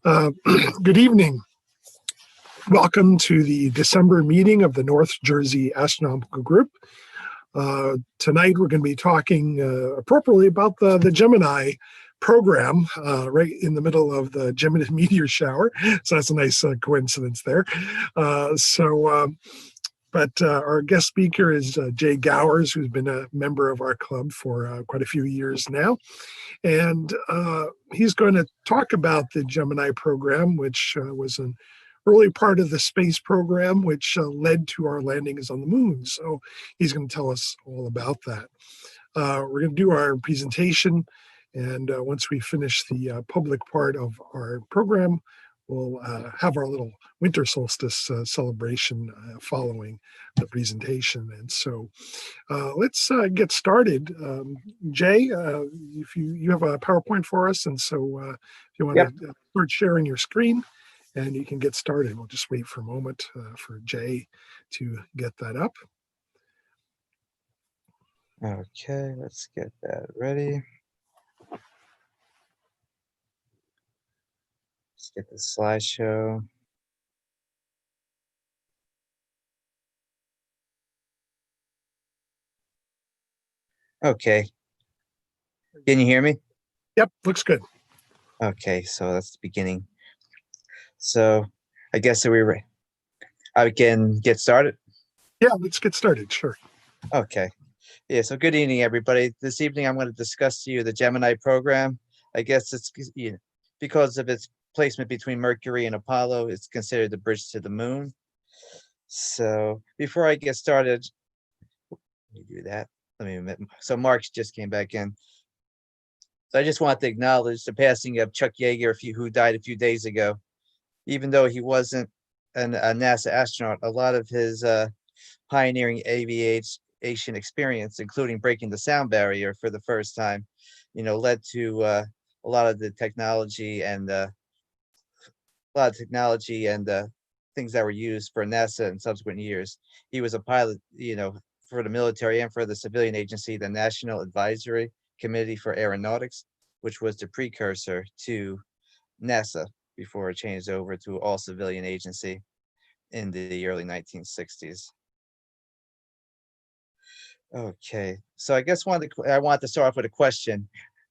Uh, Good evening. Welcome to the December meeting of the North Jersey Astronomical Group. Tonight we're going to be talking appropriately about the Gemini program right in the middle of the Gemini meteor shower. So that's a nice coincidence there. But our guest speaker is Jason Gowers, who's been a member of our club for quite a few years now. And he's going to talk about the Gemini program, which was an early part of the space program, which led to our landings on the moon. So he's going to tell us all about that. We're going to do our presentation. And once we finish the public part of our program, we'll have our little winter solstice celebration following the presentation. And so let's get started. Jay, if you have a PowerPoint for us, and so if you want to start sharing your screen, and you can get started. We'll just wait for a moment for Jay to get that up. Okay, let's get that ready. Let's get the slideshow. Okay. Can you hear me? Yep, looks good. Okay, so that's the beginning. So I guess I can get started. Yeah, let's get started. Sure. Okay. Yeah, so good evening, everybody. This evening I'm going to discuss to you the Gemini program. I guess it's because of its placement between Mercury and Apollo, it's considered the bridge to the moon. So before I get started, let me do that. So Mark just came back in. So I just want to acknowledge the passing of Chuck Yeager, who died a few days ago. Even though he wasn't a NASA astronaut, a lot of his pioneering aviation experience, including breaking the sound barrier for the first time, led to a lot of the technology and things that were used for NASA in subsequent years. He was a pilot, for the military and for the civilian agency, the National Advisory Committee for Aeronautics, which was the precursor to NASA before it changed over to all civilian agency in the early 1960s. Okay, so I guess I want to start off with a question.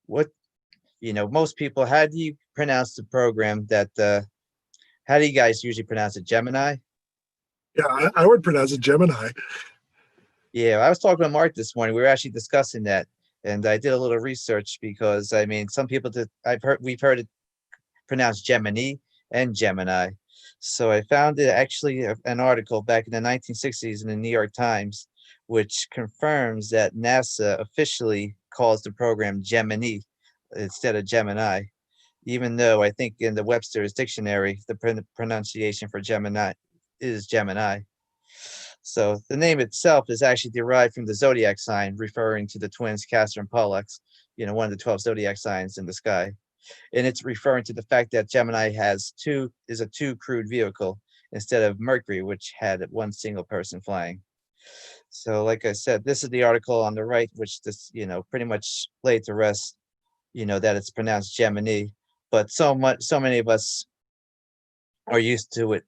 Most people, how do you pronounce the program how do you guys usually pronounce it? Gemini? Yeah, I would pronounce it Gemini. Yeah, I was talking to Mark this morning. We were actually discussing that, and I did a little research because some people we've heard it pronounced Gemini and Gemini. So I found it actually an article back in the 1960s in the New York Times, which confirms that NASA officially calls the program Gemini instead of Gemini, even though I think in the Webster's dictionary, the pronunciation for Gemini is Gemini. So the name itself is actually derived from the zodiac sign, referring to the twins Castor and Pollux, one of the 12 zodiac signs in the sky. And it's referring to the fact that Gemini is a two-crewed vehicle instead of Mercury, which had one single person flying. So like I said, this is the article on the right, which pretty much laid to rest, that it's pronounced Gemini. But so many of us are used to it,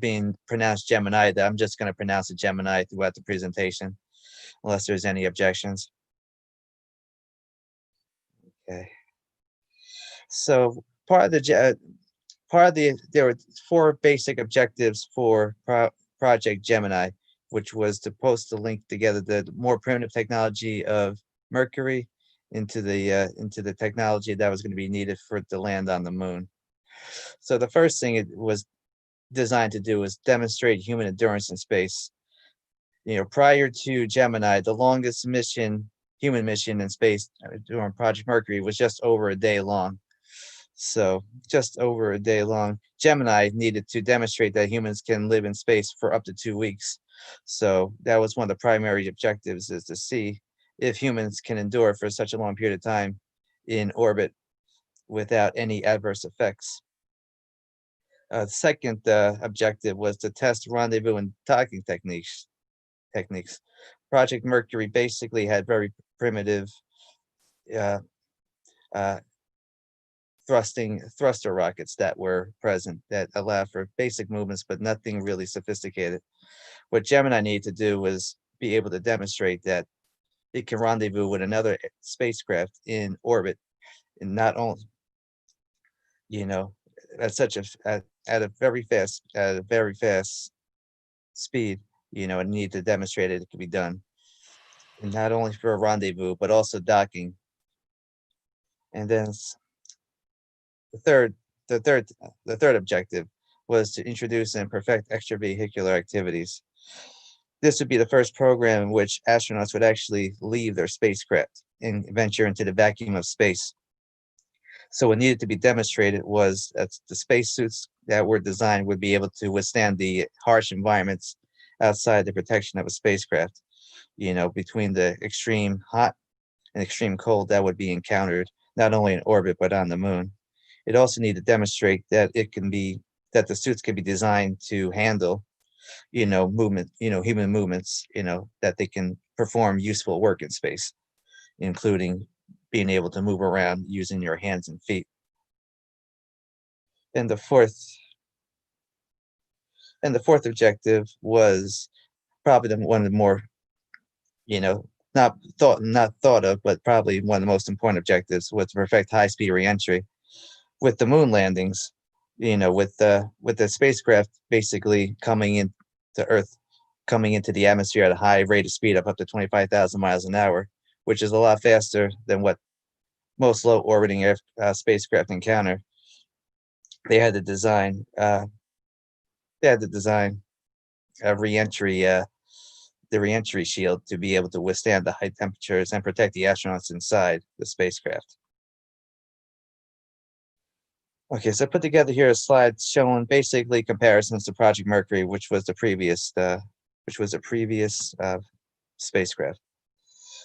being pronounced Gemini, that I'm just going to pronounce it Gemini throughout the presentation, unless there's any objections. Okay. So there were 4 basic objectives for Project Gemini, which was supposed to link together the more primitive technology of Mercury into the technology that was going to be needed for it to land on the moon. So the first thing it was designed to do was demonstrate human endurance in space. Prior to Gemini, the longest human mission in space during Project Mercury was just over a day long. So just over a day long. Gemini needed to demonstrate that humans can live in space for up to 2 weeks. So that was one of the primary objectives, is to see if humans can endure for such a long period of time in orbit without any adverse effects. The second objective was to test rendezvous and docking techniques. Project Mercury basically had very primitive thruster rockets that were present that allowed for basic movements, but nothing really sophisticated. What Gemini needed to do was be able to demonstrate that it can rendezvous with another spacecraft in orbit, and not only, you know, at such a at a very fast speed, and need to demonstrate it could be done, and not only for a rendezvous but also docking. And then the third, the third, the third objective was to introduce and perfect extravehicular activities. This would be the first program in which astronauts would actually leave their spacecraft and venture into the vacuum of space. So what needed to be demonstrated was that the spacesuits that were designed would be able to withstand the harsh environments outside the protection of a spacecraft, between the extreme hot and extreme cold that would be encountered not only in orbit but on the moon. It also needed to demonstrate that that the suits can be designed to handle, movement, human movements, that they can perform useful work in space, including being able to move around using your hands and feet. And the fourth objective was probably one of the more, you know, not thought of, but probably one of the most important objectives was to perfect high-speed reentry. With the moon landings, with the spacecraft basically coming into Earth, coming into the atmosphere at a high rate of speed of up to 25,000 miles an hour, which is a lot faster than what most low orbiting spacecraft encounter. They had to design a reentry the reentry shield to be able to withstand the high temperatures and protect the astronauts inside the spacecraft. Okay, so I put together here a slide showing basically comparisons to Project Mercury, which was the previous spacecraft.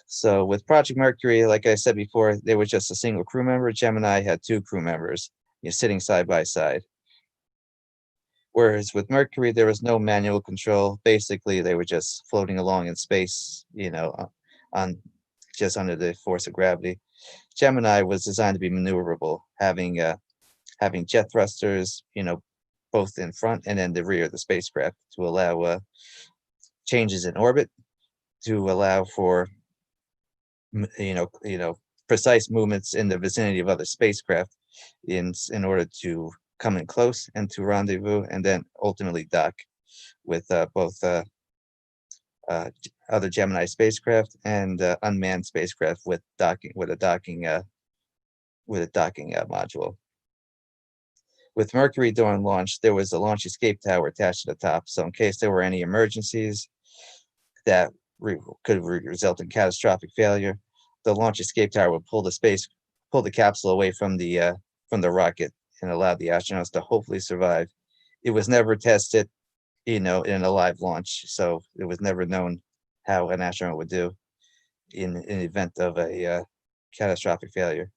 So with Project Mercury, like I said before, there was just a single crew member. Gemini had two crew members, sitting side by side. Whereas with Mercury, there was no manual control. Basically, they were just floating along in space, on just under the force of gravity. Gemini was designed to be maneuverable, having jet thrusters, both in front and in the rear of the spacecraft to allow changes in orbit, to allow for precise movements in the vicinity of other spacecraft in order to come in close and to rendezvous, and then ultimately dock with both other Gemini spacecraft and unmanned spacecraft with a docking module. With Mercury during launch, there was a launch escape tower attached to the top, so in case there were any emergencies that could result in catastrophic failure, the launch escape tower would pull the capsule away from the rocket and allow the astronauts to hopefully survive. It was never tested, in a live launch, so it was never known how an astronaut would do in the event of a catastrophic failure.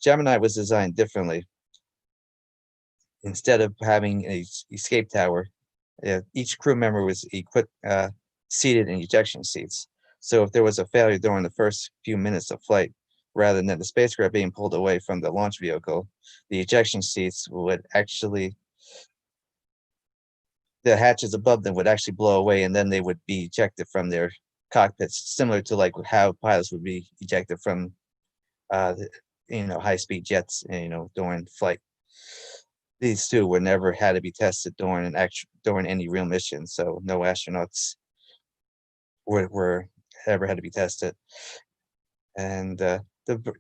Gemini was designed differently. Instead of having an escape tower, each crew member was seated in ejection seats. So if there was a failure during the first few minutes of flight, rather than the spacecraft being pulled away from the launch vehicle, the ejection seats would actually, the hatches above them would actually blow away, and then they would be ejected from their cockpits, similar to like how pilots would be ejected from, high-speed jets, during flight. These two were never had to be tested during any real mission, so no astronauts were ever had to be tested. And the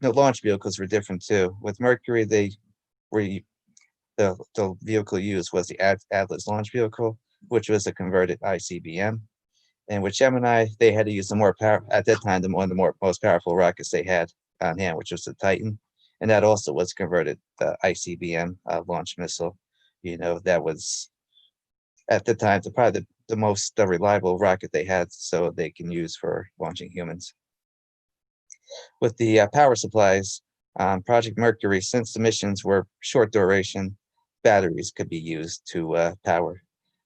launch vehicles were different too. With Mercury, the vehicle used was the Atlas launch vehicle, which was a converted ICBM. And with Gemini, they had to use at that time, one of the most powerful rockets they had on hand, which was the Titan. And that also was converted ICBM launch missile. That was at the time probably the most reliable rocket they had, so they can use for launching humans. With the power supplies on Project Mercury, since the missions were short duration, batteries could be used to power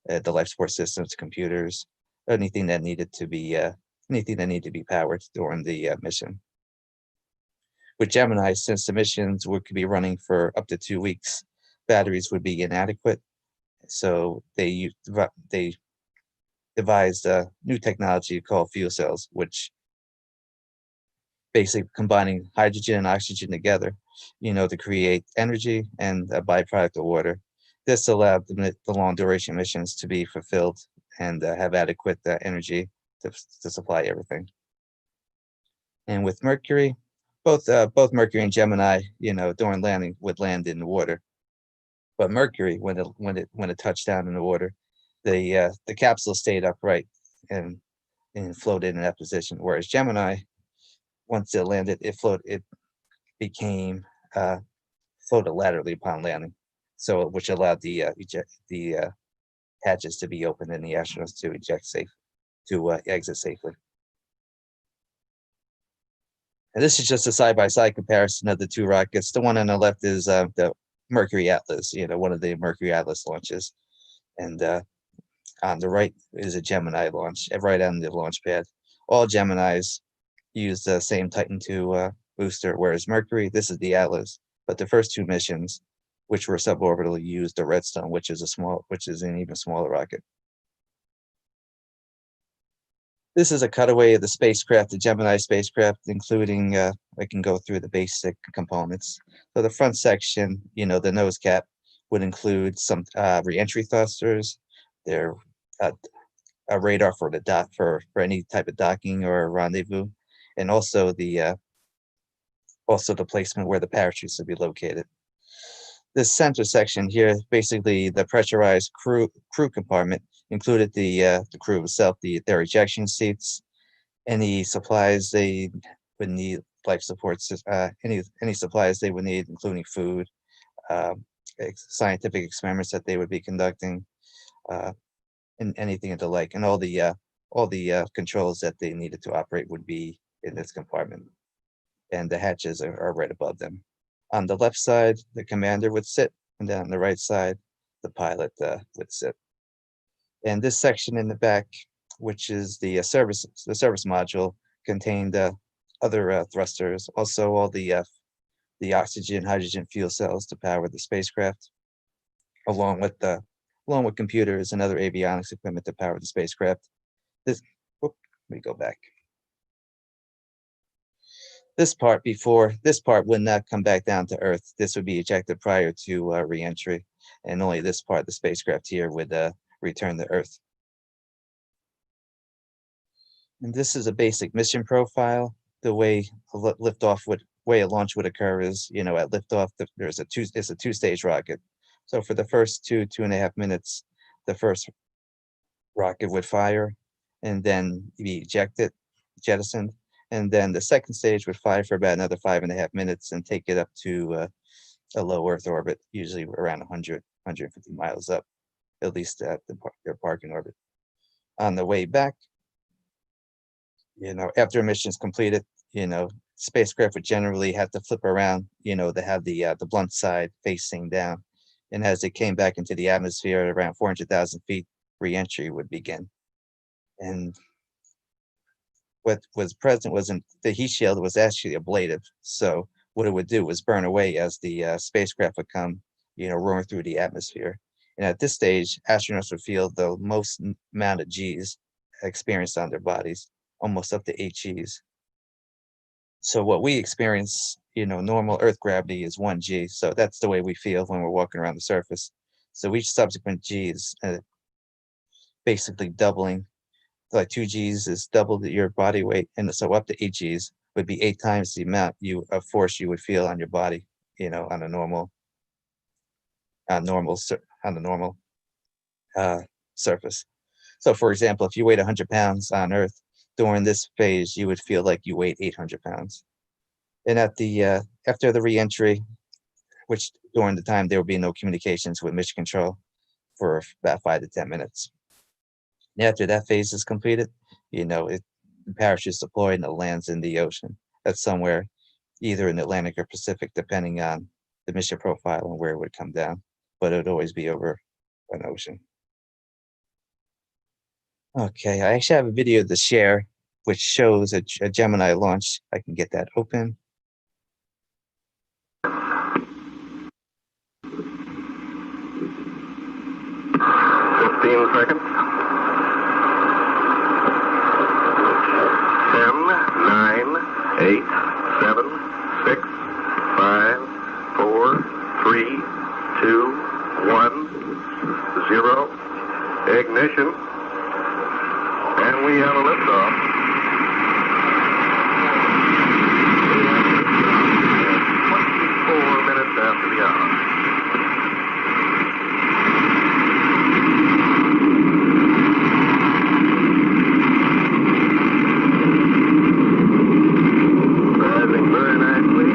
the life support systems, computers, anything that needed to be powered during the mission. With Gemini, since the missions could be running for up to 2 weeks, batteries would be inadequate. So they devised a new technology called fuel cells, which basically combining hydrogen and oxygen together, to create energy and a byproduct of water. This allowed the long duration missions to be fulfilled and have adequate energy to supply everything. And with Mercury, both Mercury and Gemini, during landing would land in the water. But Mercury, when it touched down in the water, the capsule stayed upright and floated in that position. Whereas Gemini, once it landed, it became floated laterally upon landing, so which allowed the hatches to be opened and the astronauts to exit safely. And this is just a side-by-side comparison of the two rockets. The one on the left is the Mercury Atlas, one of the Mercury Atlas launches, and on the right is a Gemini launch, right on the launch pad. All Geminis use the same Titan II booster, whereas Mercury, this is the Atlas. But the first two missions, which were suborbital, used the Redstone, which is an even smaller rocket. This is a cutaway of the spacecraft, the Gemini spacecraft, including, I can go through the basic components. So the front section, the nose cap would include some reentry thrusters, there a radar for the for any type of docking or rendezvous, and also the placement where the parachutes would be located. This center section here, basically the pressurized crew compartment, included the crew itself, their ejection seats, any supplies they would need, life support, any supplies they would need, including food, scientific experiments that they would be conducting, and anything of the like, and all the controls that they needed to operate would be in this compartment, and the hatches are right above them. On the left side, the commander would sit, and then on the right side, the pilot would sit. And this section in the back, which is the service module, contained other thrusters, also all the oxygen, hydrogen fuel cells to power the spacecraft, along with computers and other avionics equipment to power the spacecraft. Let me go back. This part would not come back down to Earth. This would be ejected prior to re-entry, and only this part, the spacecraft here, would return to Earth. And this is a basic mission profile. The way a launch would occur is, at liftoff, it's a two-stage rocket. So for the first 2.5 minutes, the first rocket would fire and then be jettisoned. And then the second stage would fly for about another 5.5 minutes and take it up to a low Earth orbit, usually around 150 miles up, at least at their parking orbit. On the way back, after a mission is completed, spacecraft would generally have to flip around, to have the blunt side facing down. And as it came back into the atmosphere at around 400,000 feet, re-entry would begin. And what was present wasn't the heat shield, was actually ablative. So what it would do was burn away as the spacecraft would come, roaring through the atmosphere. And at this stage, astronauts would feel the most amount of G's experienced on their bodies, almost up to 8 G's. So what we experience, normal Earth gravity is 1 G. So that's the way we feel when we're walking around the surface. So each subsequent G is basically doubling. Like 2 G's is double your body weight, and so up to 8 G's would be 8 times the amount of force you would feel on your body, on a normal surface. So for example, if you weighed 100 pounds on Earth, during this phase, you would feel like you weighed 800 pounds. And at the after the re-entry, which during the time there would be no communications with mission control for about 5 to 10 minutes. And after that phase is completed, the parachute is deployed and it lands in the ocean. That's somewhere either in the Atlantic or Pacific, depending on the mission profile and where it would come down, but it would always be over an ocean. Okay, I actually have a video to share which shows a Gemini launch. I can get that open. 15 seconds. 10, 9, 8, 7, 6, 5, 4, 3, 2, 1, 0. Ignition. And we have a liftoff. 24 minutes after the hour. Rising very nicely.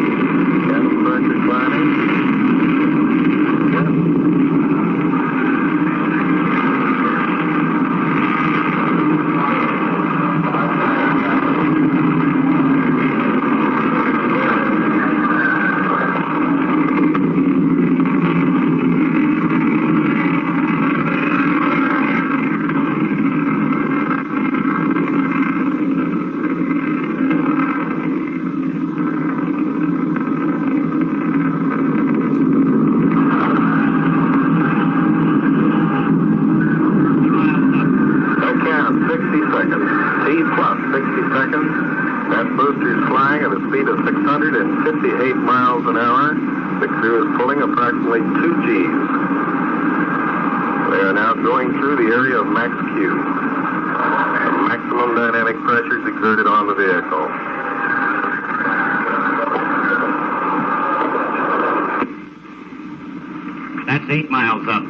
Cabin pressure climbing. That booster is flying at a speed of 658 miles an hour. The crew is pulling approximately 2 Gs. They are now going through the area of max Q. The maximum dynamic pressure is exerted on the vehicle. That's 8 miles up.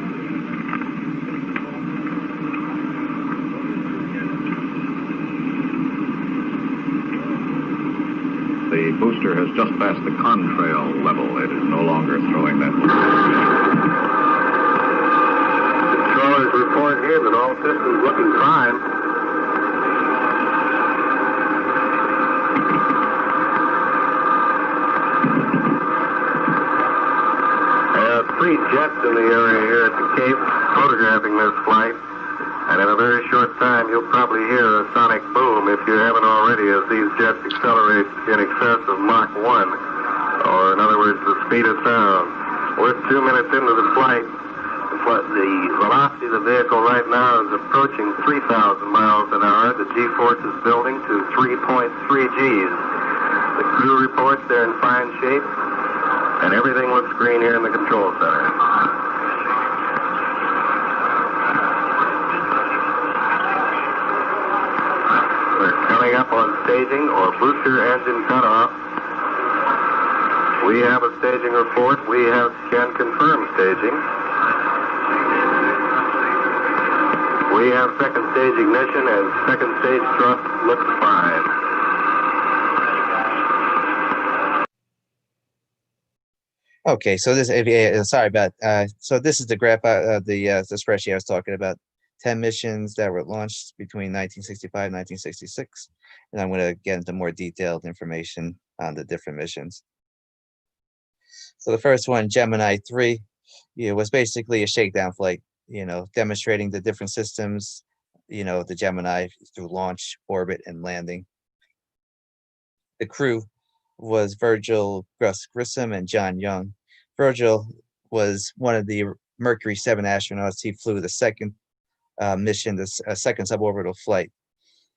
The booster has just passed the contrail level. It is no longer throwing that. Controllers report here that all systems looking fine. There are 3 jets in the area here at the Cape photographing this flight. And in a very short time, you'll probably hear a sonic boom, if you haven't already, as these jets accelerate in excess of Mach 1, or in other words, the speed of sound. We're 2 minutes into the flight. The velocity of the vehicle right now is approaching 3,000 miles an hour. The G-force is building to 3.3 Gs. The crew reports they're in fine shape, and everything looks green here in the control center. Coming up on staging or booster engine cutoff. We have a staging report. We can confirm staging. We have second stage ignition and second stage thrust looks fine. Okay, so this, sorry about, so this is the graph, the spreadsheet I was talking about. 10 missions that were launched between 1965 and 1966. And I'm going to get into more detailed information on the different missions. So the first one, Gemini 3, was basically a shakedown flight, demonstrating the different systems, the Gemini through launch, orbit, and landing. The crew was Virgil Grissom and John Young. Virgil was one of the Mercury 7 astronauts. He flew the second mission, a second suborbital flight.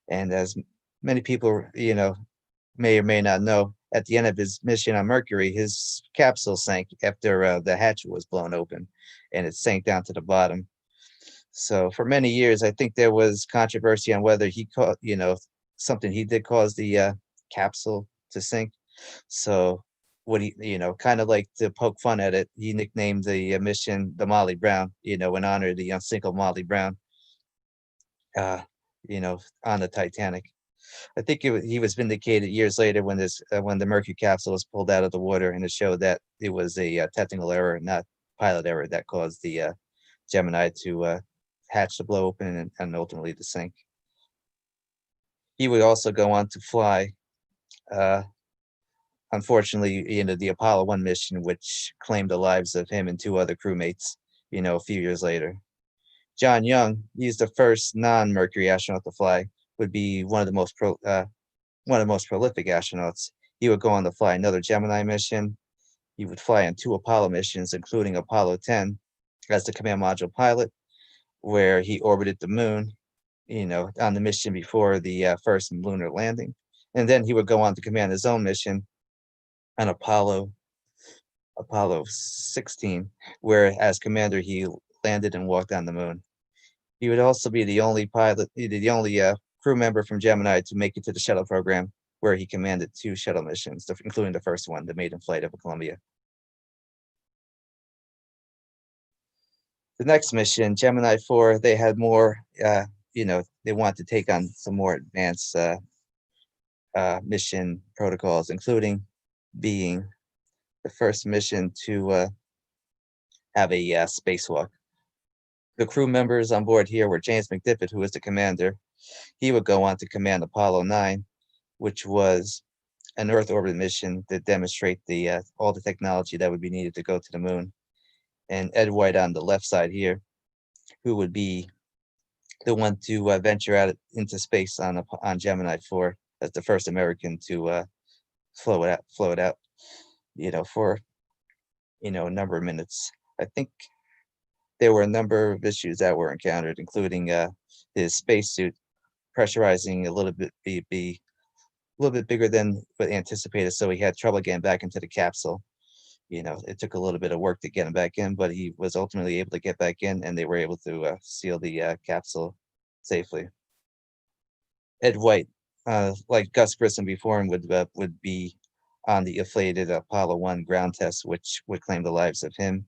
And as many people, may or may not know, at the end of his mission on Mercury, his capsule sank after the hatch was blown open, and it sank down to the bottom. So for many years, I think there was controversy on whether he caused, something he did cause the capsule to sink. So what he, kind of like to poke fun at it, he nicknamed the mission the Molly Brown, in honor of the unsinkable Molly Brown. On the Titanic. I think he was vindicated years later when the Mercury capsule was pulled out of the water, and it showed that it was a technical error, not pilot error, that caused the Gemini to hatch to blow open and ultimately to sink. He would also go on to fly, unfortunately, the Apollo 1 mission, which claimed the lives of him and 2 other crewmates, a few years later. John Young, he's the first non-Mercury astronaut to fly, would be one of the most prolific astronauts. He would go on to fly another Gemini mission. He would fly on 2 Apollo missions, including Apollo 10 as the command module pilot, where he orbited the moon, on the mission before the first lunar landing. And then he would go on to command his own mission on Apollo 16, where as commander, he landed and walked on the moon. He would also be the only crew member from Gemini to make it to the shuttle program, where he commanded 2 shuttle missions, including the first one, the maiden flight of Columbia. The next mission, Gemini 4, they had more, they wanted to take on some more advanced mission protocols, including being the first mission to have a spacewalk. The crew members on board here were James McDivitt, who was the commander. He would go on to command Apollo 9, which was an Earth orbit mission to demonstrate all the technology that would be needed to go to the moon. And Ed White on the left side here, who would be the one to venture out into space on Gemini 4 as the first American to flow it out, for a number of minutes. I think there were a number of issues that were encountered, including his spacesuit pressurizing a little bit bigger than what anticipated, so he had trouble getting back into the capsule. It took a little bit of work to get him back in, but he was ultimately able to get back in, and they were able to seal the capsule safely. Ed White, like Gus Grissom before him, would be on the inflated Apollo 1 ground test, which would claim the lives of him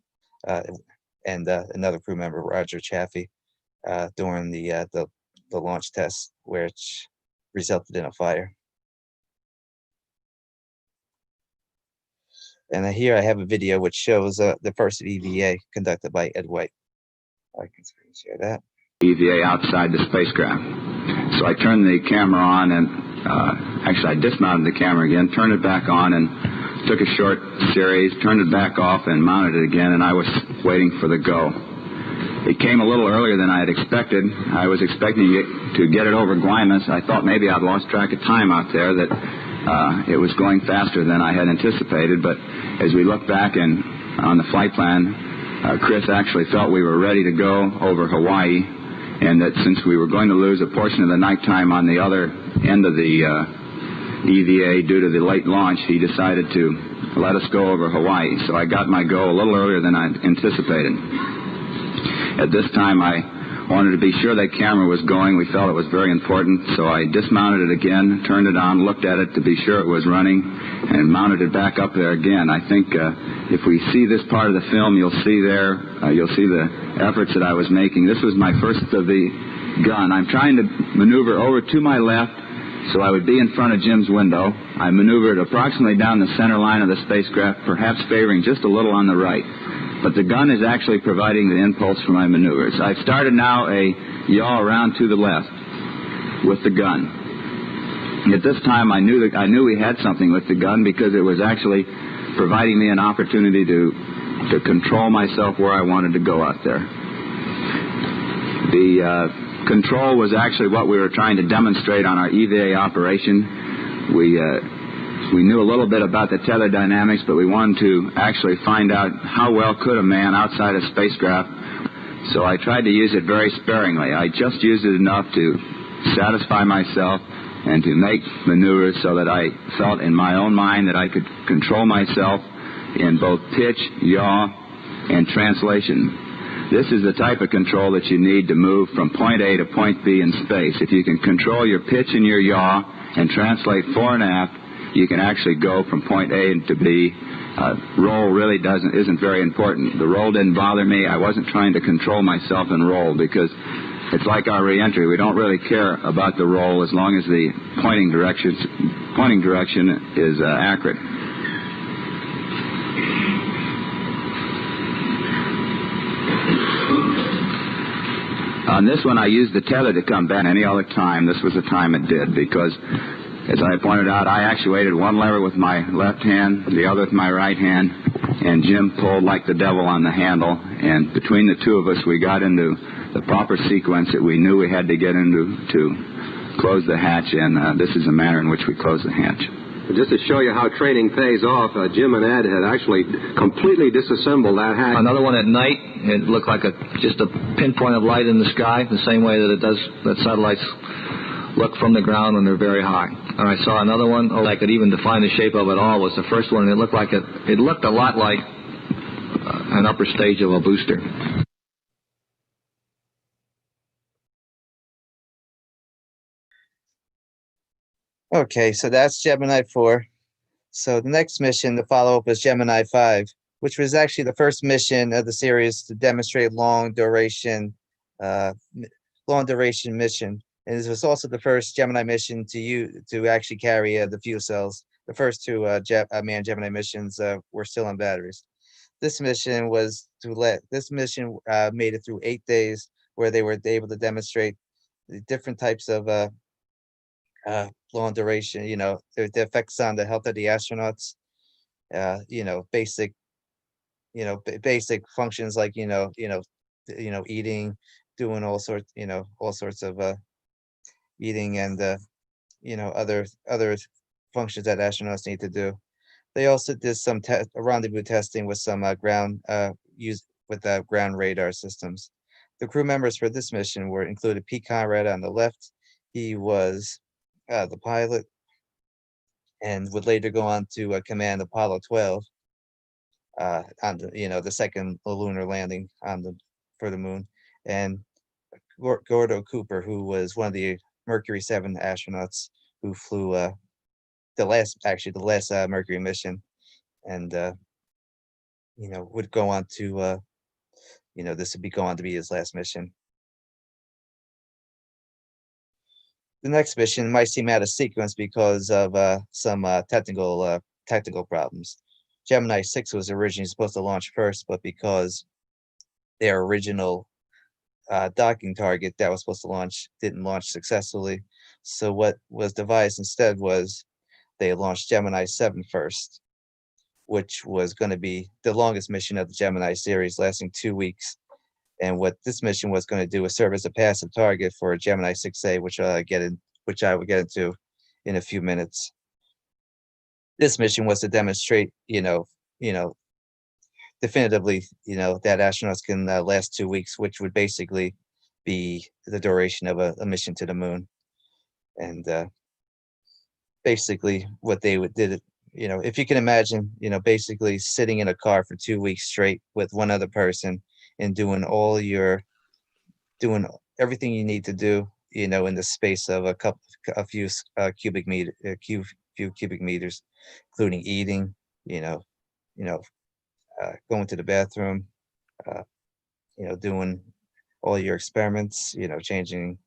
and another crew member, Roger Chaffee, during the launch test, which resulted in a fire. And here I have a video which shows the first EVA conducted by Ed White. I can screen share that. EVA outside the spacecraft. So I turned the camera on, and actually I dismounted the camera again, turned it back on, and took a short series, turned it back off, and mounted it again, and I was waiting for the go. It came a little earlier than I had expected. I was expecting to get it over Guaymas. I thought maybe I'd lost track of time out there, that it was going faster than I had anticipated, but as we look back on the flight plan, Chris actually felt we were ready to go over Hawaii, and that since we were going to lose a portion of the nighttime on the other end of the EVA due to the late launch, he decided to let us go over Hawaii. So I got my go a little earlier than I anticipated. At this time, I wanted to be sure that camera was going. We felt it was very important, so I dismounted it again, turned it on, looked at it to be sure it was running, and mounted it back up there again. I think if we see this part of the film, you'll see the efforts that I was making. This was my first of the gun. I'm trying to maneuver over to my left so I would be in front of Jim's window. I maneuvered approximately down the center line of the spacecraft, perhaps favoring just a little on the right. But the gun is actually providing the impulse for my maneuvers. I've started now a yaw around to the left with the gun. At this time, I knew we had something with the gun because it was actually providing me an opportunity to control myself where I wanted to go out there. The control was actually what we were trying to demonstrate on our EVA operation. We knew a little bit about the tether dynamics, but we wanted to actually find out how well could a man outside a spacecraft. So I tried to use it very sparingly. I just used it enough to satisfy myself and to make maneuvers so that I felt in my own mind that I could control myself in both pitch, yaw, and translation. This is the type of control that you need to move from point A to point B in space. If you can control your pitch and your yaw and translate fore and aft, you can actually go from point A to B. Roll really isn't very important. The roll didn't bother me. I wasn't trying to control myself in roll because it's like our reentry. We don't really care about the roll as long as the pointing direction is accurate. On this one, I used the tether to come back. Any other time, this was the time it did, because as I pointed out, I actuated one lever with my left hand, the other with my right hand, and Jim pulled like the devil on the handle. And between the two of us, we got into the proper sequence that we knew we had to get into to close the hatch, and this is the manner in which we close the hatch. Just to show you how training pays off, Jim and Ed had actually completely disassembled that hatch. Another one at night. It looked like just a pinpoint of light in the sky, the same way that satellites look from the ground when they're very high. And I saw another one, I could even define the shape of it all, was the first one, and it looked a lot like an upper stage of a booster. Okay, so that's Gemini 4. So the next mission, the follow-up, was Gemini 5, which was actually the first mission of the series to demonstrate long duration mission. And this was also the first Gemini mission to actually carry the fuel cells. The first two manned Gemini missions were still on batteries. This mission made it through 8 days, where they were able to demonstrate the different types of long duration, the effects on the health of the astronauts, basic functions like, eating, doing all sorts of eating and, other functions that astronauts need to do. They also did some rendezvous testing with some ground radar systems. The crew members for this mission included Pete Conrad on the left. He was the pilot, and would later go on to command Apollo 12 on the second lunar landing for the moon, and Gordo Cooper, who was one of the Mercury 7 astronauts who flew the last Mercury mission, and would go on to this would go on to be his last mission. The next mission might seem out of sequence because of some technical problems. Gemini 6 was originally supposed to launch first, but because their original docking target that was supposed to launch didn't launch successfully, so what was devised instead was they launched Gemini 7 first, which was going to be the longest mission of the Gemini series, lasting 2 weeks. And what this mission was going to do was serve as a passive target for Gemini 6A, which I will get into in a few minutes. This mission was to demonstrate, definitively, that astronauts can last 2 weeks, which would basically be the duration of a mission to the moon. And basically, what they did, if you can imagine, basically sitting in a car for 2 weeks straight with one other person and doing everything you need to do, in the space of a few cubic meters, including eating, going to the bathroom, doing all your experiments, changing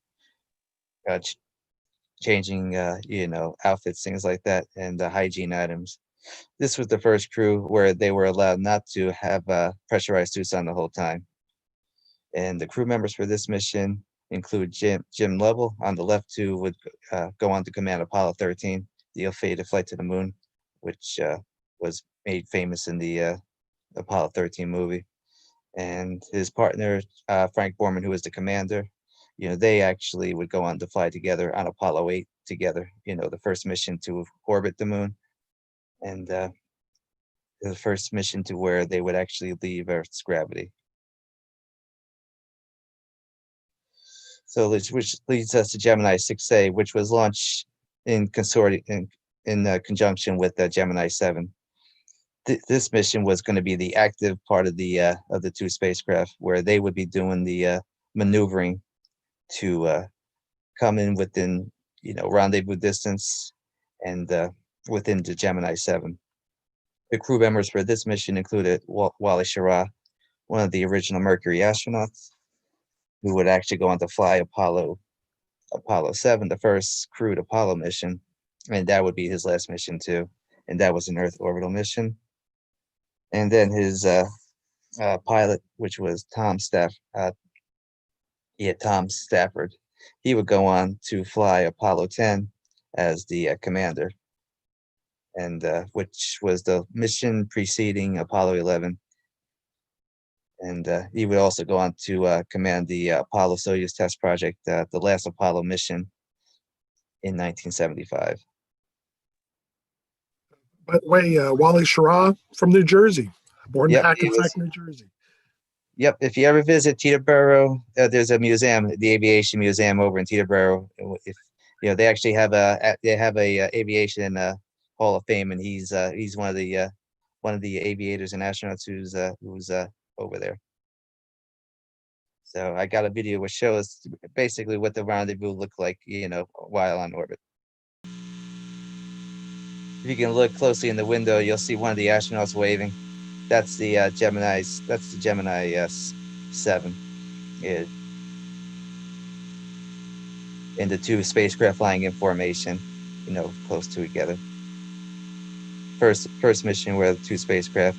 outfits, things like that, and hygiene items. This was the first crew where they were allowed not to have pressurized suits on the whole time. And the crew members for this mission include Jim Lovell on the left, who would go on to command Apollo 13, the ill-fated flight to the moon, which was made famous in the Apollo 13 movie. And his partner, Frank Borman, who was the commander, they actually would go on to fly together on Apollo 8 together, the first mission to orbit the moon, and the first mission to where they would actually leave Earth's gravity. So which leads us to Gemini 6A, which was launched in consortium in conjunction with Gemini 7. This mission was going to be the active part of the two spacecraft, where they would be doing the maneuvering to come in within rendezvous distance and within the Gemini 7. The crew members for this mission included Wally Schirra, one of the original Mercury astronauts, who would actually go on to fly Apollo 7, the first crewed Apollo mission, and that would be his last mission too, and that was an Earth orbital mission. And then his pilot, which was Tom Stafford, he would go on to fly Apollo 10 as the commander, and which was the mission preceding Apollo 11. And he would also go on to command the Apollo-Soyuz test project, the last Apollo mission in 1975. By the way, Wally Schirra from New Jersey, born in Yep, Hackensack, New Jersey. Yep. If you ever visit Teterboro, there's a museum, the Aviation Museum over in Teterboro. If they actually have a aviation Hall of Fame, and he's one of the aviators and astronauts who's over there. So I got a video which shows basically what the rendezvous looked like, while on orbit. If you can look closely in the window, you'll see one of the astronauts waving. That's the Gemini 7. And the two spacecraft flying in formation, close together. First mission where the two spacecraft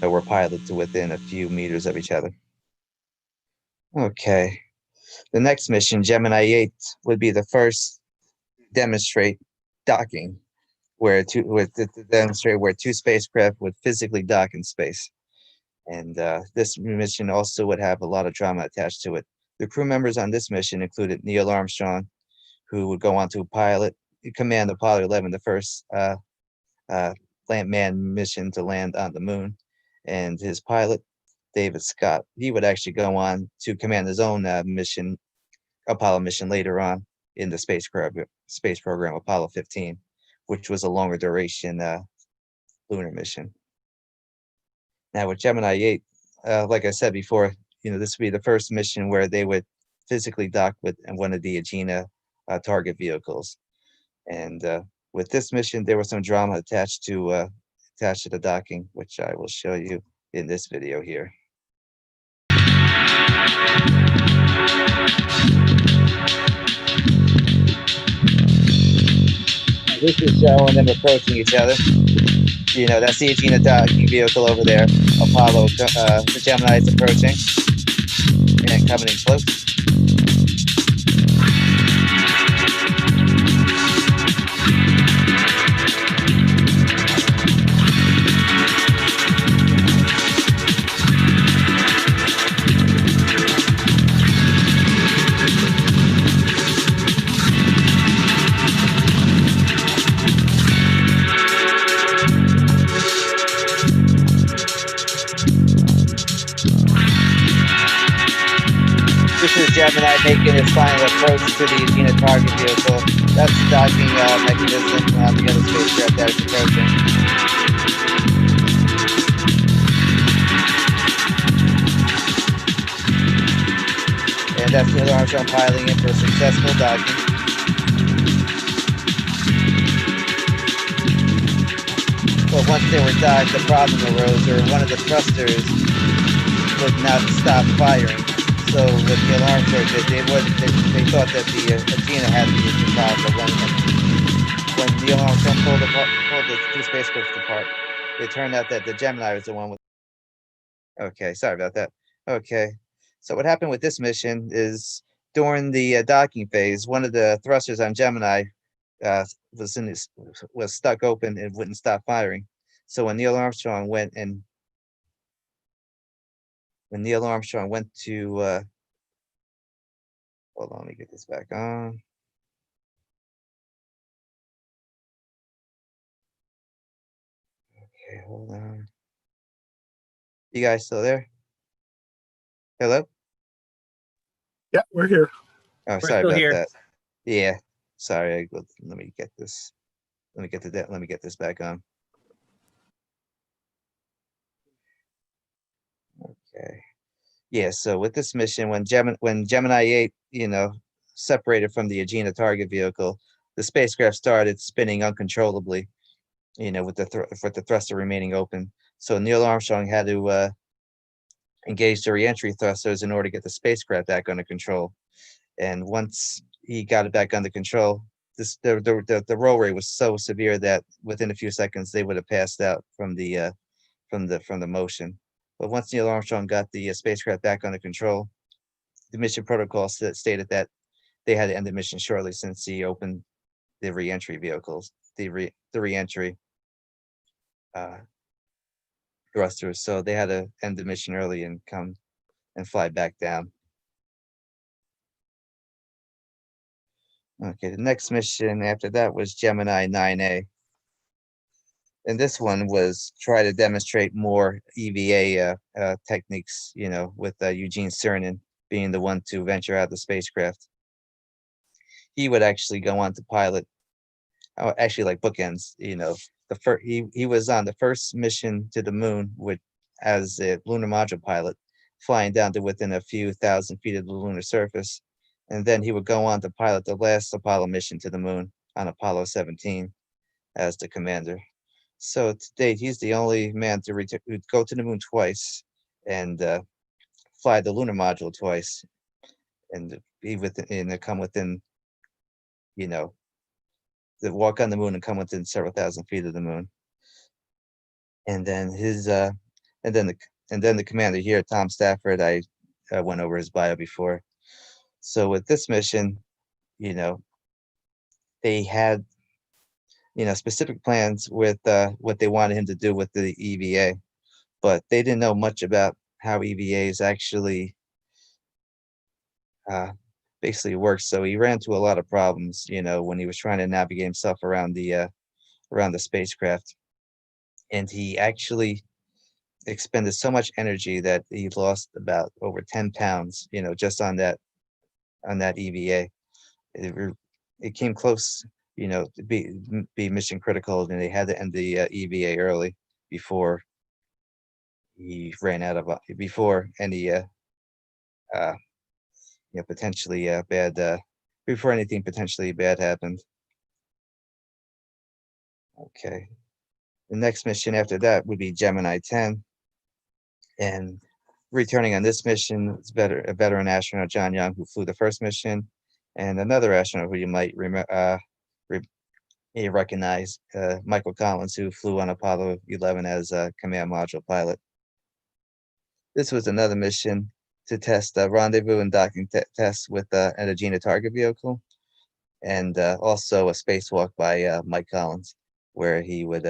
were piloted to within a few meters of each other. Okay. The next mission, Gemini 8, would be the first demonstrate docking, to demonstrate where two spacecraft would physically dock in space. And this mission also would have a lot of drama attached to it. The crew members on this mission included Neil Armstrong, who would go on to command Apollo 11, the first manned mission to land on the moon, and his pilot, David Scott. He would actually go on to command his own Apollo mission later on in the space program, Apollo 15, which was a longer duration lunar mission. Now with Gemini 8, like I said before, this would be the first mission where they would physically dock with one of the Agena target vehicles. And with this mission, there was some drama attached to the docking, which I will show you in this video here. This is showing them approaching each other. That's the Agena docking vehicle over there. Apollo, the Gemini is approaching and coming in close. This is Gemini making its final approach to the Agena target vehicle. That's the docking mechanism on the other spacecraft that is approaching. And that's Neil Armstrong piloting in for a successful docking. But once they were docked, the problem arose, or one of the thrusters would not stop firing. So with Neil Armstrong, they thought that the Agena had the issue problem. But when Neil Armstrong pulled the two spacecrafts apart, it turned out that the Gemini was the one with. Okay, sorry about that. Okay, so what happened with this mission is during the docking phase, one of the thrusters on Gemini was stuck open and wouldn't stop firing. So when Neil Armstrong went to hold on, let me get this back on. Okay, hold on. You guys still there? Hello? Yeah, we're here. Oh, sorry about that. Yeah, sorry. Let me get this. Let me get this back on. Okay. Yeah, so with this mission, when Gemini 8, separated from the Agena target vehicle, the spacecraft started spinning uncontrollably, with the thruster remaining open. So Neil Armstrong had to engage the reentry thrusters in order to get the spacecraft back under control. And once he got it back under control, the roll rate was so severe that within a few seconds they would have passed out from the motion. But once Neil Armstrong got the spacecraft back under control, the mission protocol stated that they had to end the mission shortly since he opened the reentry vehicles, the reentry thrusters. So they had to end the mission early and come and fly back down. Okay, the next mission after that was Gemini 9A. and this one was try to demonstrate more EVA techniques, with Eugene Cernan being the one to venture out the spacecraft. He would actually go on to pilot, actually like bookends, he was on the first mission to the moon as a lunar module pilot, flying down to within a few thousand feet of the lunar surface. And then he would go on to pilot the last Apollo mission to the moon on Apollo 17 as the commander. So to date, he's the only man to go to the moon twice and fly the lunar module twice, and come within, the walk on the moon and come within several thousand feet of the moon. And then the commander here, Tom Stafford, I went over his bio before. So with this mission, they had specific plans with what they wanted him to do with the EVA, but they didn't know much about how EVAs actually basically works. So he ran into a lot of problems, when he was trying to navigate himself around the spacecraft, and he actually expended so much energy that he lost about over 10 pounds, just on that EVA. It came close, to be mission critical, and they had to end the EVA early before he ran out of before any potentially bad before anything potentially bad happened. Okay, the next mission after that would be Gemini 10, and returning on this mission is a veteran astronaut, John Young, who flew the first mission, and another astronaut who you might recognize, Michael Collins, who flew on Apollo 11 as a command module pilot. This was another mission to test rendezvous and docking tests with an Agena target vehicle, and also a spacewalk by Mike Collins, where he would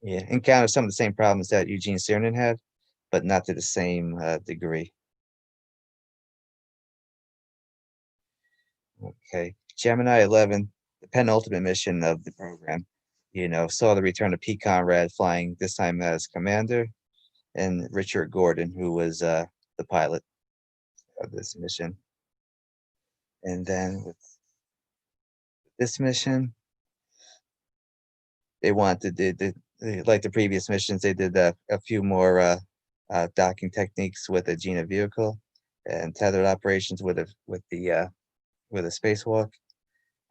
encounter some of the same problems that Eugene Cernan had, but not to the same degree. Okay, Gemini 11, the penultimate mission of the program, saw the return of Pete Conrad flying, this time as commander, and Richard Gordon, who was the pilot of this mission. And then with this mission, they wanted like the previous missions, they did a few more docking techniques with a Agena vehicle and tethered operations with a spacewalk,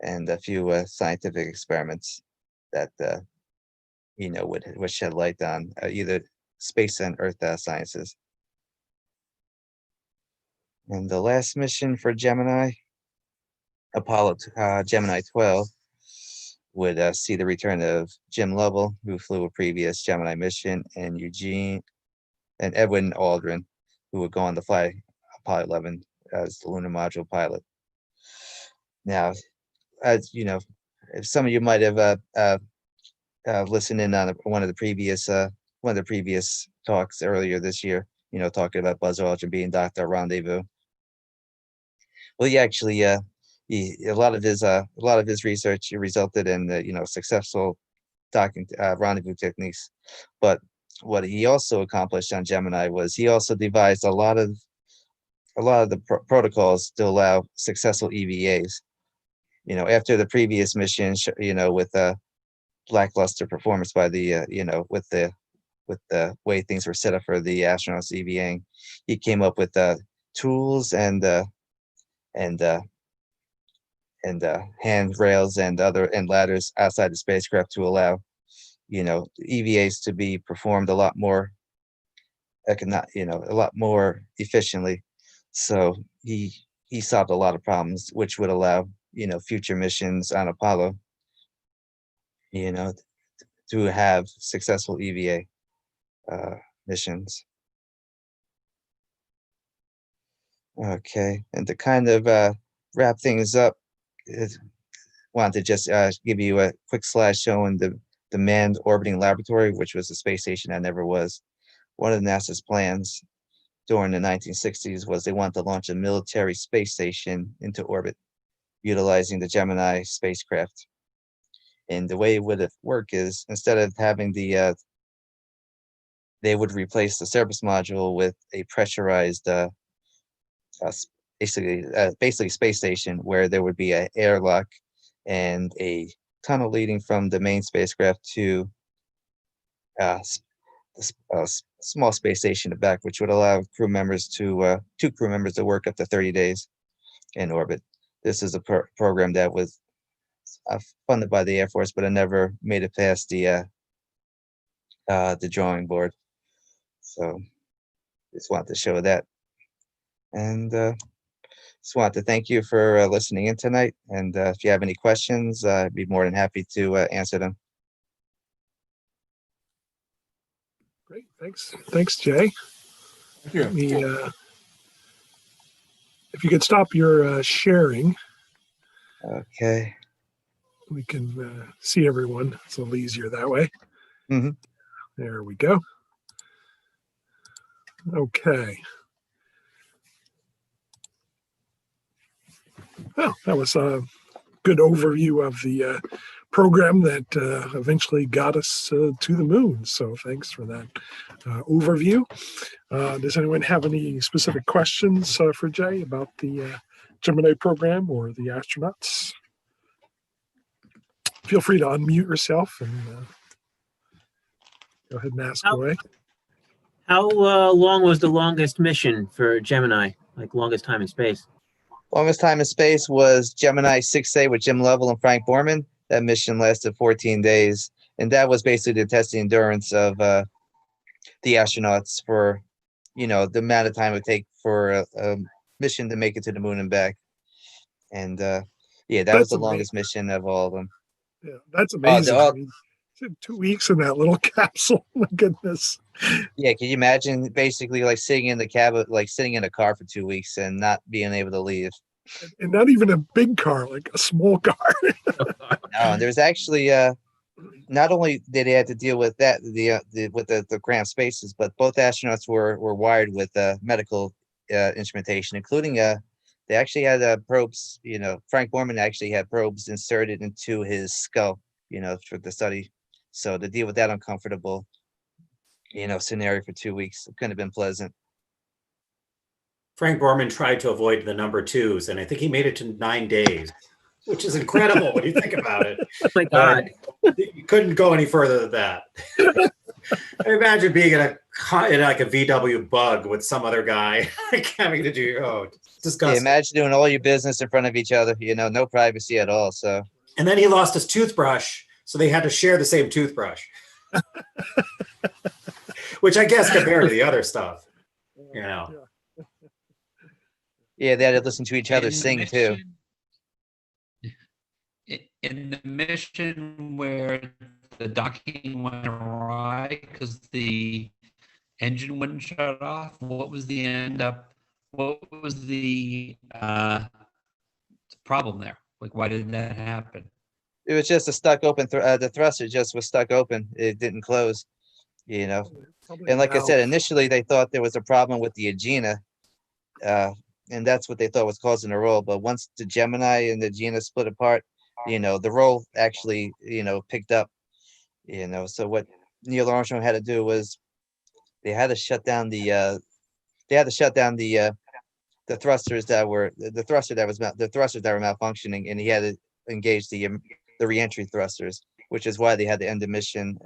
and a few scientific experiments that would shed light on either space and Earth sciences. And the last mission for Gemini, Gemini 12, would see the return of Jim Lovell, who flew a previous Gemini mission, and Edwin Aldrin, who would go on to fly Apollo 11 as the lunar module pilot. Now, as you know, if some of you might have listened in on one of the previous talks earlier this year, talking about Buzz Aldrin being docked at rendezvous. Well, he actually, a lot of his research resulted in successful docking rendezvous techniques. But what he also accomplished on Gemini was he also devised a lot of the protocols to allow successful EVAs. After the previous mission, with lackluster performance by the with the way things were set up for the astronauts EVAing, he came up with tools and handrails and ladders outside the spacecraft to allow EVAs to be performed a lot more efficiently. So he solved a lot of problems, which would allow future missions on Apollo to have successful EVA missions. Okay, and to kind of wrap things up, I wanted to just give you a quick slide showing the manned orbiting laboratory, which was a space station that never was. One of NASA's plans during the 1960s was they wanted to launch a military space station into orbit, utilizing the Gemini spacecraft. And the way it would work is instead of having they would replace the service module with a pressurized, basically space station where there would be an airlock and a tunnel leading from the main spacecraft to a small space station in the back, which would allow two crew members to work up to 30 days in orbit. This is a program that was funded by the Air Force, but it never made it past the drawing board. So just wanted to show that. And just wanted to thank you for listening in tonight. And if you have any questions, I'd be more than happy to answer them. Great, thanks, Jay. Thank you. Let me, if you could stop your sharing, Okay. we can see everyone. It's a little easier that way. Mhm. There we go. Okay. Well, that was a good overview of the program that eventually got us to the moon. So thanks for that overview. Does anyone have any specific questions for Jay about the Gemini program or the astronauts? Feel free to unmute yourself and go ahead and ask away. How long was the longest mission for Gemini, like longest time in space? Longest time in space was Gemini 6A with Jim Lovell and Frank Borman. That mission lasted 14 days. And that was basically to test the endurance of the astronauts for, the amount of time it would take for a mission to make it to the moon and back. And yeah, that was the longest mission of all of them. Yeah, that's amazing. I mean, 2 weeks in that little capsule. My goodness. Yeah, can you imagine basically like sitting in the cab, like sitting in a car for 2 weeks and not being able to leave? And not even a big car, like a small car. No, and there's actually not only did they have to deal with that, with the cramped spaces, but both astronauts were wired with medical instrumentation, including they actually had probes. Frank Borman actually had probes inserted into his skull, for the study. So to deal with that uncomfortable, scenario for 2 weeks, it couldn't have been pleasant. Frank Borman tried to avoid the number twos, and I think he made it to 9 days, which is incredible when you think about it. Oh my God. You couldn't go any further than that. I imagine being in like a VW Bug with some other guy, having to do, disgusting. Yeah, imagine doing all your business in front of each other, no privacy at all. So. And then he lost his toothbrush, so they had to share the same toothbrush. Which I guess compared to the other stuff, Yeah, they had to listen to each other sing too. In the mission where the docking went awry because the engine wouldn't shut off, what was the problem there? Like, why did that happen? It was just a stuck open, the thruster just was stuck open. It didn't close, And like I said, initially they thought there was a problem with the Agena, and that's what they thought was causing the roll. But once the Gemini and the Agena split apart, the roll actually, picked up, So what Neil Armstrong had to do was they had to shut down the thrusters that were malfunctioning, and he had to engage the reentry thrusters, which is why they had to end the mission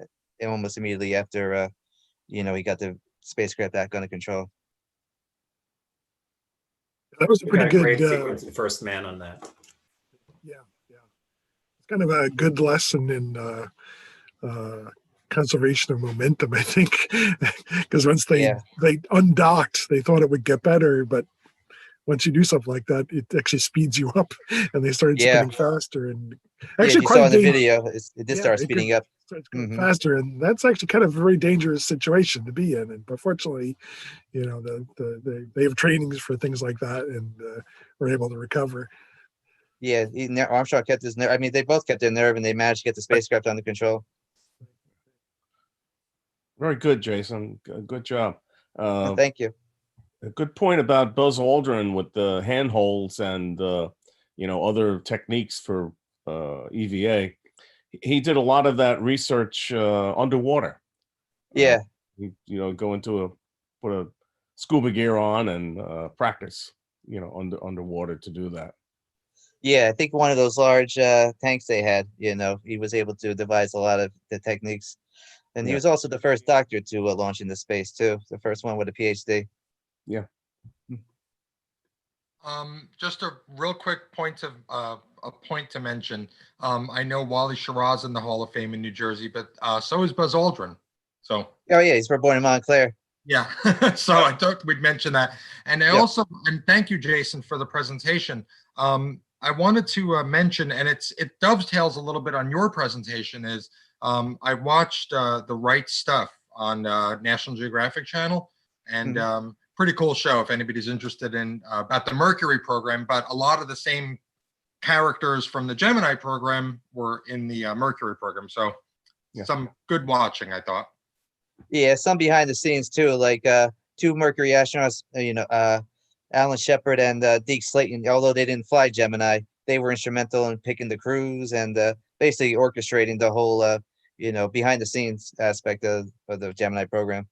almost immediately after he got the spacecraft back under control. That was a pretty good great sequence in First Man on that. Yeah. It's kind of a good lesson in conservation of momentum, I think, because once they undocked, they thought it would get better, but once you do something like that, it actually speeds you up, and they started spinning faster. And actually, you saw in the video, it did start speeding up. Starts going faster, and that's actually kind of a very dangerous situation to be in. And fortunately, they have trainings for things like that, and were able to recover. Yeah, Armstrong kept his nerve. I mean, they both kept their nerve, and they managed to get the spacecraft under control. Very good, Jason. Good job. Thank you. A good point about Buzz Aldrin with the handholds and other techniques for EVA. he did a lot of that research underwater. Yeah. Go into put a scuba gear on and practice, underwater to do that. Yeah, I think one of those large tanks they had, he was able to devise a lot of the techniques. And he Yeah. was also the first doctor to launch into space too, the first one with a PhD. Yeah. Just a real quick point of a point to mention. I know Wally Schirra's in the Hall of Fame in New Jersey, but so is Buzz Aldrin. So. Oh yeah, he's born in Montclair. Yeah, so I thought we'd mention that. And I also, and thank you, Jason, for the presentation. I wanted to mention, and it dovetails a little bit on your presentation, is I watched The Right Stuff on National Geographic Channel, and pretty cool show if anybody's interested in about the Mercury program, but a lot of the same characters from the Gemini program were in the Mercury program. So some good watching, I thought. Yeah, some behind the scenes too, like two Mercury astronauts, Alan Shepard and Deke Slayton. Although they didn't fly Gemini, they were instrumental in picking the crews and basically orchestrating the whole, behind the scenes aspect of the Gemini program.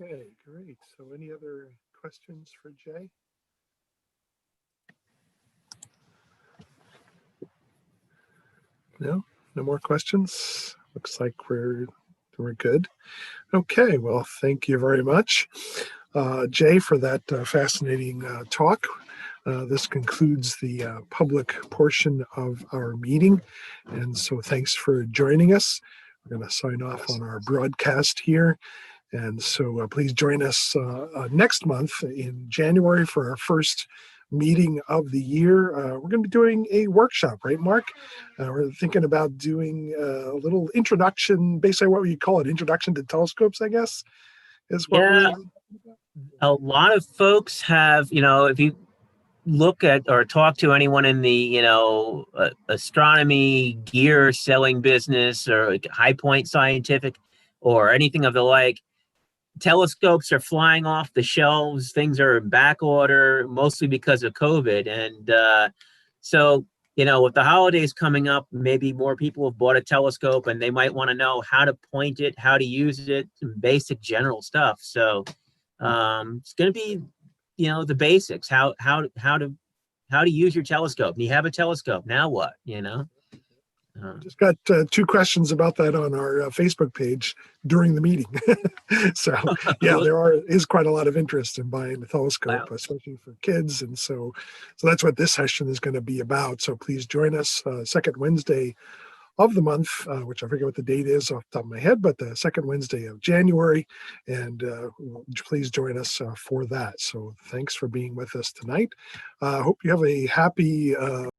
Okay, great. So any other questions for Jay? No more questions. Looks like we're good. Okay, well, thank you very much, Jay, for that fascinating talk. This concludes the public portion of our meeting, and so thanks for joining us. We're going to sign off on our broadcast here, and so please join us next month in January for our first meeting of the year. We're going to be doing a workshop, right, Mark? We're thinking about doing a little introduction, basically what we call it, introduction to telescopes, I guess, is what we're. A lot of folks have, if you look at or talk to anyone in the, astronomy gear selling business or High Point Scientific or anything of the like, telescopes are flying off the shelves. Things are in back order, mostly because of COVID. And so, with the holidays coming up, maybe more people have bought a telescope and they might want to know how to point it, how to use it, some basic general stuff. So it's going to be, the basics, how to use your telescope. You have a telescope, now what, Just got two questions about that on our Facebook page during the meeting. So yeah, is quite a lot of interest in buying a telescope, especially for kids. And so that's what this session is going to be about. So please join us second Wednesday of the month, which I forget what the date is off the top of my head, but the second Wednesday of January. And please join us for that. So thanks for being with us tonight. Hope you have a happy